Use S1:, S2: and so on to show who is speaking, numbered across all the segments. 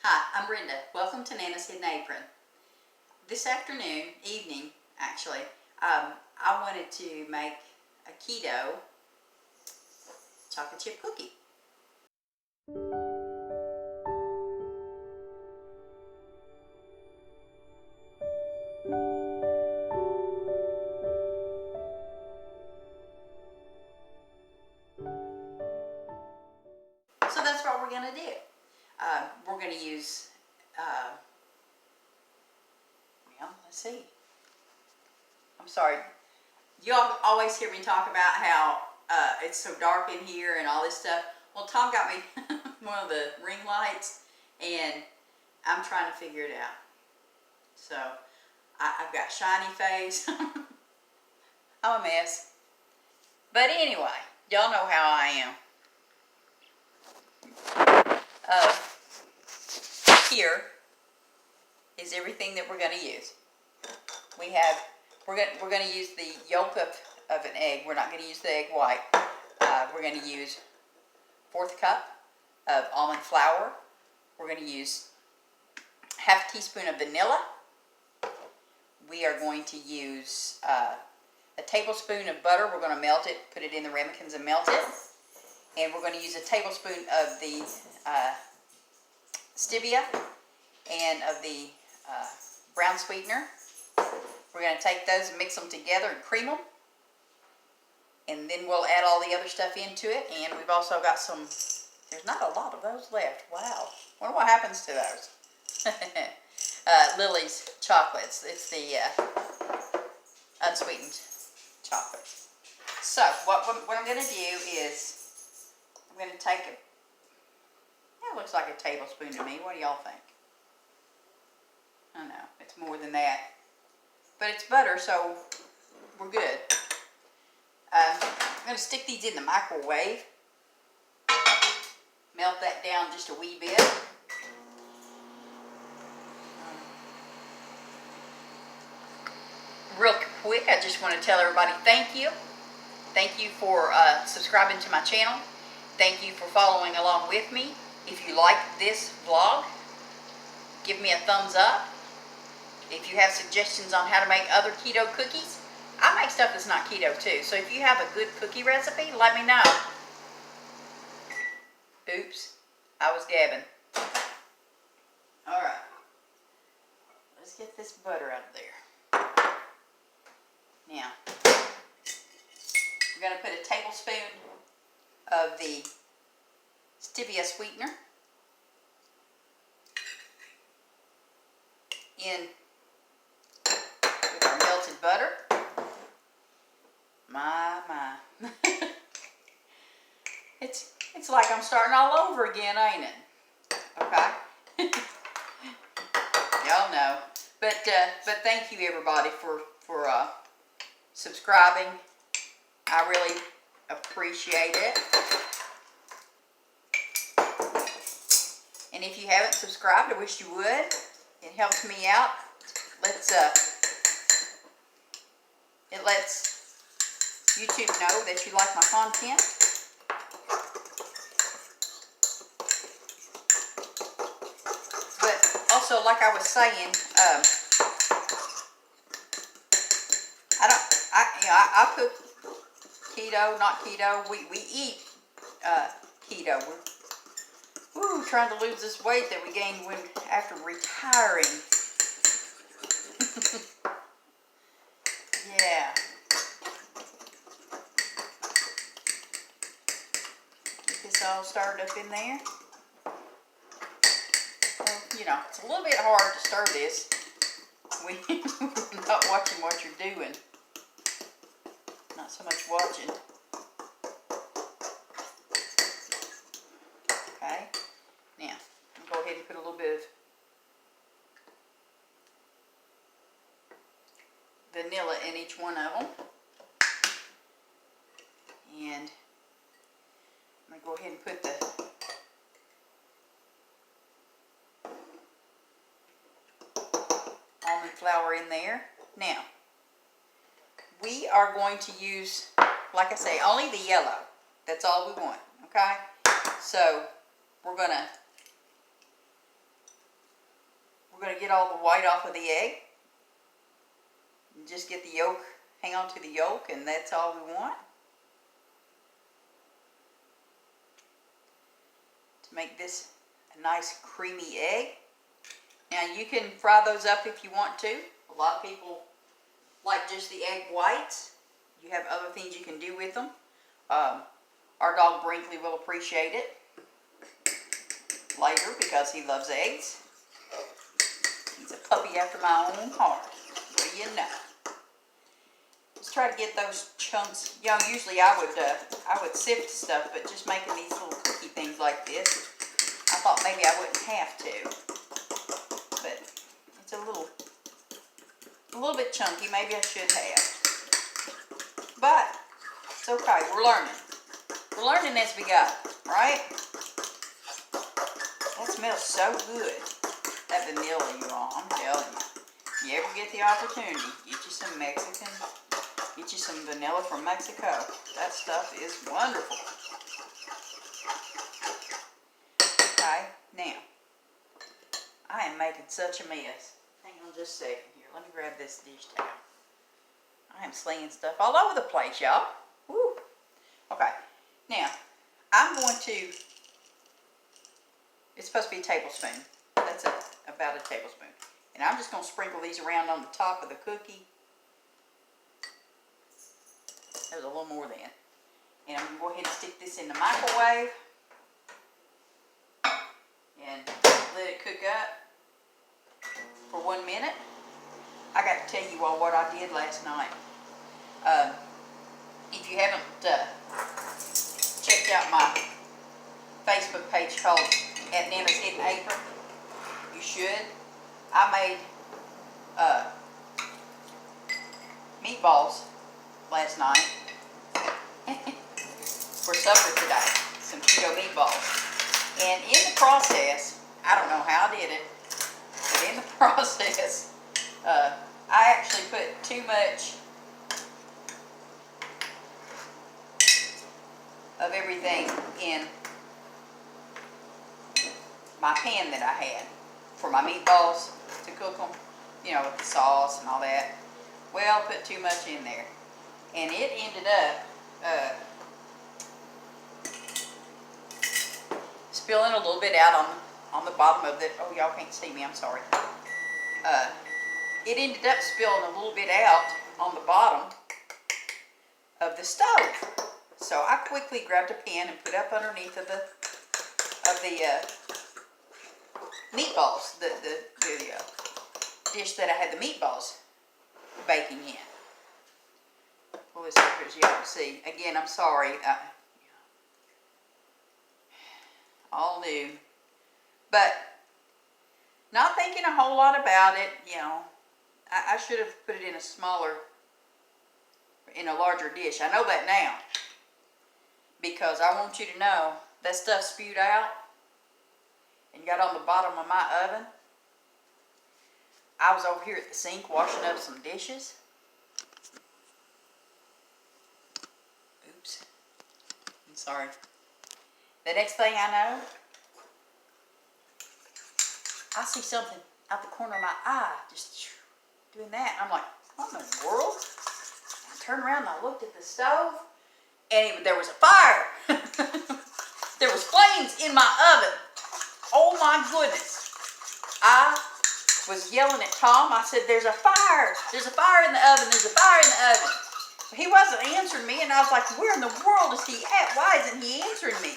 S1: Hi, I'm Brenda. Welcome to Nana's Hidden Apron. This evening actually, I wanted to make a keto chocolate chip cookie. So that's what we're going to do. We're going to use, let's see. I'm sorry. You all always hear me talk about how it's so dark in here and all this stuff. Well, Tom got me one of the ring lights, and I'm trying to figure it out. So, I've got shiny face. I'm a mess. But anyway, y'all know how I am. Here is everything that we're going to use. We're going to use the yolk of an egg. We're not going to use the egg white. We're going to use 1/4 cup of almond flour. We're going to use 1/2 teaspoon of vanilla. We are going to use a tablespoon of butter. We're going to melt it, put it in the ramekins and melt it. And we're going to use a tablespoon of the stevia and of the brown sweetener. We're going to take those and mix them together and cream them. And then we'll add all the other stuff into it. And we've also got some, there's not a lot of those left. Wow. Wonder what happens to those. Lily's chocolates. It's the unsweetened chocolate. So what I'm going to do is I'm going to take it. That looks like a tablespoon to me. What do y'all think? I don't know. It's more than that. But it's butter, so we're good. I'm going to stick these in the microwave. Melt that down just a wee bit. Real quick, I just want to tell everybody thank you. Thank you for subscribing to my channel. Thank you for following along with me. If you like this vlog, give me a thumbs up. If you have suggestions on how to make other keto cookies, I make stuff that's not keto too. So if you have a good cookie recipe, let me know. Oops, I was gabbing. Alright, let's get this butter out of there. Now, we're going to put a tablespoon of the stevia sweetener in with our melted butter. My. It's like I'm starting all over again, ain't it? Okay. Y'all know. But thank you everybody for subscribing. I really appreciate it. And if you haven't subscribed, I wish you would. It helps me out. It lets YouTube know that you like my content. But also, like I was saying, I cook keto, not keto. We eat keto. We're trying to lose this weight that we gained after retiring. Yeah. Get this all started up in there. Well, you know, it's a little bit hard to stir this when you're not watching what you're doing. Not so much watching. Okay. Now, I'll go ahead and put a little bit of vanilla in each one of them. And I'm going to go ahead and put the almond flour in there. Now, we are going to use, like I say, only the yellow. That's all we want, okay? So, we're going to We're going to get all the white off of the egg. And just get the yolk, hang on to the yolk, and that's all we want. To make this a nice creamy egg. Now you can fry those up if you want to. A lot of people like just the egg whites. You have other things you can do with them. Our dog Brinkley will appreciate it later because he loves eggs. He's a puppy after my own heart. What do you know? Just try to get those chunks. You know, usually I would sift stuff, but just making these little cookie things like this, I thought maybe I wouldn't have to. But it's a little bit chunky. Maybe I should have. But it's okay. We're learning. We're learning as we go, right? That smells so good. That vanilla, you all, I'm telling you. If you ever get the opportunity, get you some Mexican, get you some vanilla from Mexico. That stuff is wonderful. Okay, now, I am making such a mess. Hang on just a second here. Let me grab this dish towel. I am slinging stuff all over the place, y'all. Woo. Okay, now, I'm going to, it's supposed to be a tablespoon. That's about a tablespoon. And I'm just going to sprinkle these around on the top of the cookie. There's a little more than. And I'm going to go ahead and stick this in the microwave. And let it cook up for 1 minute. I got to tell you all what I did last night. If you haven't checked out my Facebook page called At Nana's Hidden Apron, you should. I made meatballs last night for supper today. Some keto meatballs. And in the process, I don't know how I did it, but in the process, I actually put too much of everything in my pan that I had for my meatballs to cook them, you know, with the sauce and all that. Well, put too much in there. And it ended up spilling a little bit out on the bottom of the, oh, y'all can't see me, I'm sorry. It ended up spilling a little bit out on the bottom of the stove. So I quickly grabbed a pan and put up underneath of the meatballs, the dish that I had the meatballs baking in. Pull this over here so y'all can see. Again, I'm sorry. All new. But not thinking a whole lot about it, you know. I should have put it in a larger dish. I know that now. Because I want you to know that stuff spewed out and got on the bottom of my oven. I was over here at the sink washing up some dishes. Oops. I'm sorry. The next thing I know, I see something out the corner of my eye just doing that. I'm like, what in the world? I turned around and I looked at the stove. And there was a fire. There was flames in my oven. Oh my goodness. I was yelling at Tom. I said, there's a fire. There's a fire in the oven. There's a fire in the oven. He wasn't answering me. And I was like, where in the world is he at? Why isn't he answering me?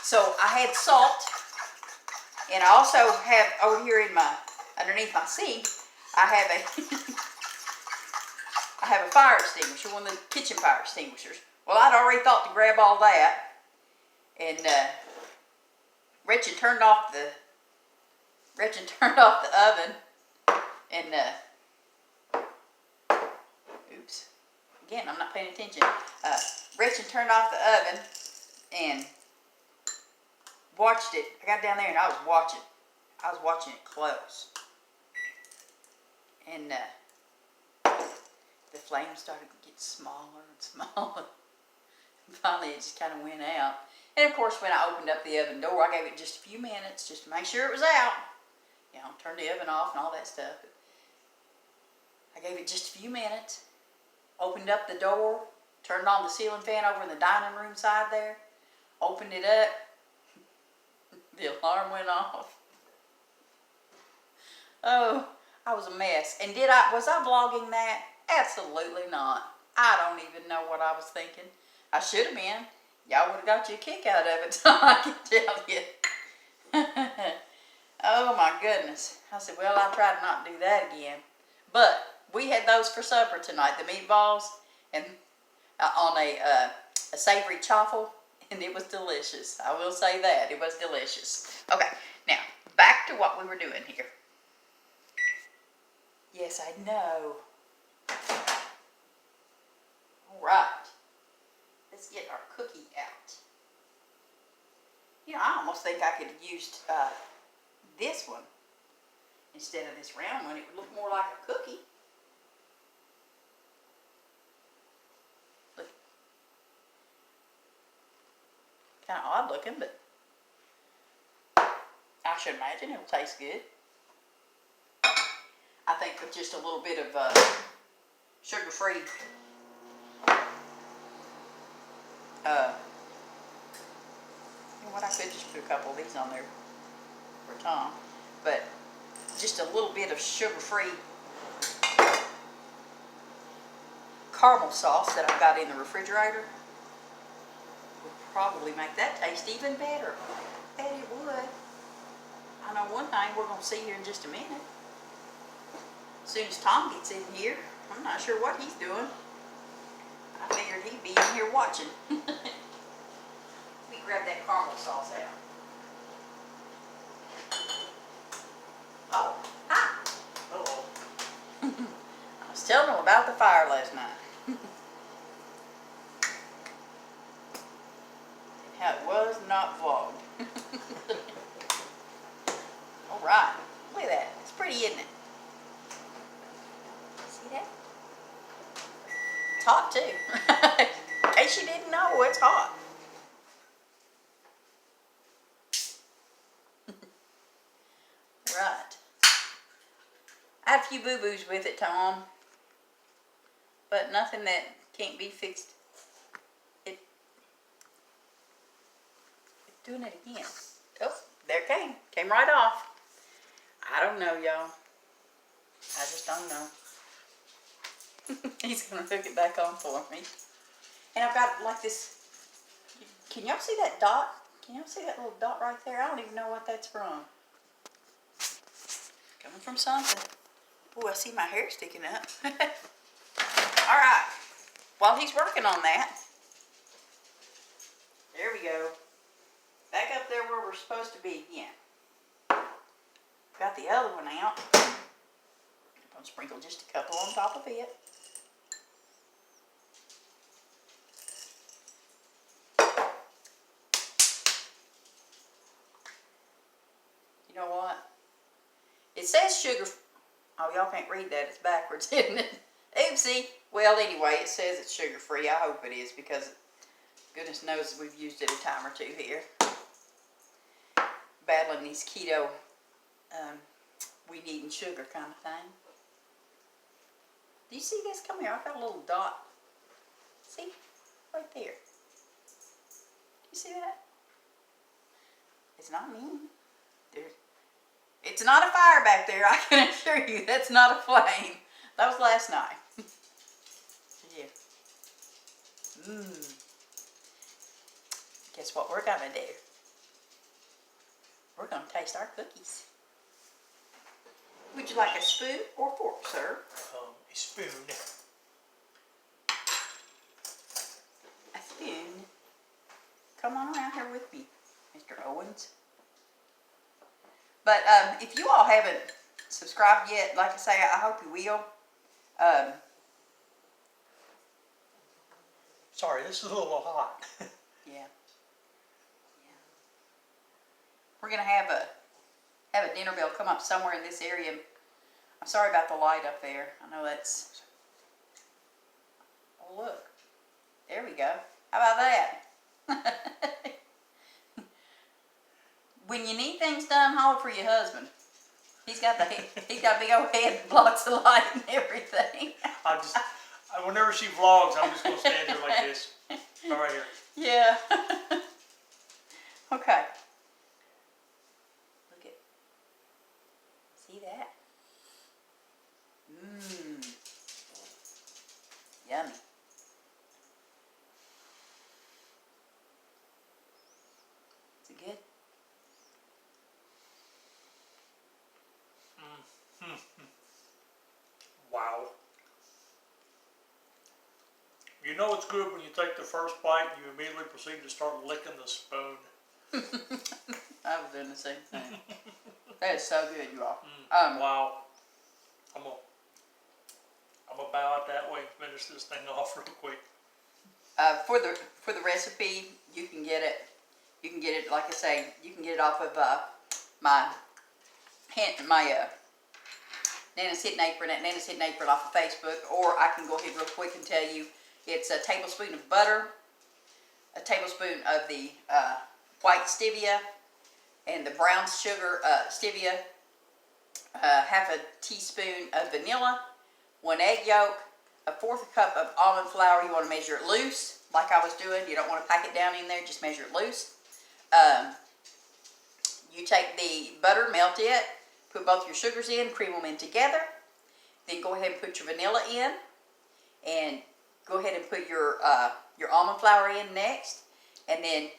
S1: So I had salt. And I also have over here underneath my sink, I have a fire extinguisher, one of the kitchen fire extinguishers. Well, I'd already thought to grab all that, and Gretchen turned off the oven, and oops, again, I'm not paying attention. Gretchen turned off the oven and watched it. I got down there and I was watching it close, and the flames started to get smaller and smaller. Finally, it just kind of went out. And of course, when I opened up the oven door, I gave it just a few minutes just to make sure it was out. you know, turned the oven off and all that stuff. I gave it just a few minutes, opened up the door, turned on the ceiling fan over in the dining room side there, opened it up, the alarm went off. Oh, I was a mess. And was I vlogging that? Absolutely not. I don't even know what I was thinking. I should have been. Y'all would have got you a kick out of it, so I can tell you. Oh my goodness. I said, well, I'll try to not do that again. But we had those for supper tonight, the meatballs, and on a savory chaffle, and it was delicious. I will say that. It was delicious. Okay, now, back to what we were doing here. Yes, I know. All right. Let's get our cookie out. You know, I almost think I could have used this one instead of this round one. It would look more like a cookie. Look. Kind of odd looking, but I should imagine it'll taste good. I think with just a little bit of sugar-free you know what, I could just put a couple of these on there for Tom, but just a little bit of sugar-free caramel sauce that I've got in the refrigerator would probably make that taste even better. I bet it would. I know one thing we're going to see here in just a minute. As soon as Tom gets in here, I'm not sure what he's doing. I figured he'd be in here watching. Let me grab that caramel sauce out. Oh, hi. Uh-oh. I was telling them about the fire last night. And how it was not vlogged. All right. Look at that. It's pretty, isn't it? See that? It's hot too. In case you didn't know, it's hot. Right. I had a few boo-boos with it, Tom. But nothing that can't be fixed. It's doing it again. Oh, there it came. Came right off. I don't know, y'all. I just don't know. He's going to hook it back on for me. And I've got like this. Can y'all see that dot? Can y'all see that little dot right there? I don't even know what that's from. Coming from something. Oh, I see my hair sticking up. Alright. While he's working on that. There we go. Back up there where we're supposed to be again. Got the other one out. I'm going to sprinkle just a couple on top of it. You know what? It says sugar. Oh, y'all can't read that. It's backwards, isn't it? Oopsie. Well, anyway, it says it's sugar-free. I hope it is because goodness knows we've used it a time or two here. Battling these keto, we needing sugar kind of thing. Do you see this? Come here. I've got a little dot. See? Right there. Do you see that? It's not me. It's not a fire back there. I can assure you that's not a flame. That was last night. Yeah. Guess what we're going to do? We're going to taste our cookies. Would you like a spoon or fork, sir?
S2: A spoon.
S1: A spoon? Come on around here with me, Mr. Owens. But if you all haven't subscribed yet, like I say, I hope you will.
S2: Sorry, this is a little hot.
S1: Yeah. We're gonna have a dinner bell come up somewhere in this area. I'm sorry about the light up there. I know that's. Oh look, there we go. How about that? When you need things done, holler for your husband. He's got big old head that blocks the light and everything.
S2: Whenever she vlogs, I'm just gonna stand here like this, right here.
S1: Yeah. Okay. Look at. See that? Mmm. Yummy. Is it good?
S2: Wow. You know it's good when you take the first bite and you immediately proceed to start licking the spoon.
S1: I was doing the same thing. That is so good, you all.
S2: Wow. I'm gonna bow out that way and finish this thing off real quick.
S1: For the recipe, you can get it. You can get it, like I say, you can get it off of my Nana's Hidden Apron at Nana's Hidden Apron off of Facebook, or I can go ahead real quick and tell you it's a tablespoon of butter, a tablespoon of the white stevia, and the brown sugar stevia, half a teaspoon of vanilla, 1 egg yolk, a 1/4 cup of almond flour. You want to measure it loose, like I was doing. You don't want to pack it down in there, just measure it loose. You take the butter, melt it, put both your sugars in, cream them in together. Then go ahead and put your vanilla in, and go ahead and put your almond flour in next, and then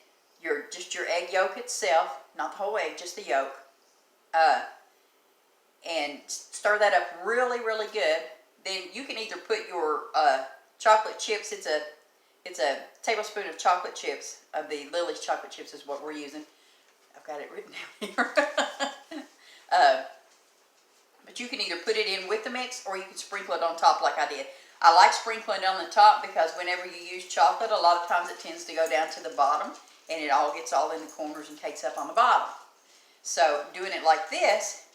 S1: your egg yolk itself, not the whole egg, just the yolk, and stir that up really, really good. Then you can either put your chocolate chips. It's a tablespoon of chocolate chips, of the Lily's chocolate chips is what we're using. I've got it written down here. But you can either put it in with the mix, or you can sprinkle it on top like I did. I like sprinkling it on the top because whenever you use chocolate, a lot of times it tends to go down to the bottom, and it all gets all in the corners and cakes up on the bottom. So doing it like this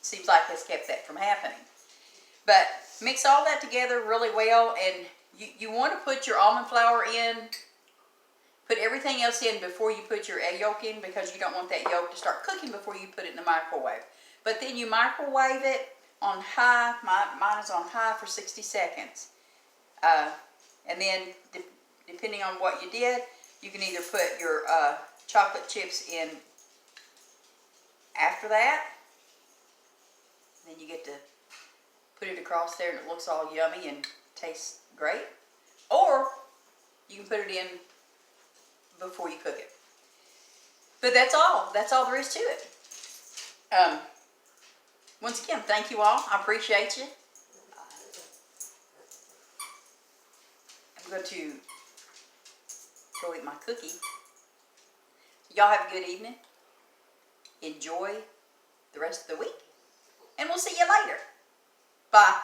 S1: seems like it's kept that from happening. But mix all that together really well, and you want to put your almond flour in, put everything else in before you put your egg yolk in, because you don't want that yolk to start cooking before you put it in the microwave. But then you microwave it on high. Mine is on high for 60 seconds. And then depending on what you did, you can either put your chocolate chips in after that. Then you get to put it across there and it looks all yummy and tastes great. Or you can put it in before you cook it. But that's all. That's all there is to it. Once again, thank you all. I appreciate you. I'm going to go eat my cookie. Y'all have a good evening. Enjoy the rest of the week. And we'll see you later. Bye.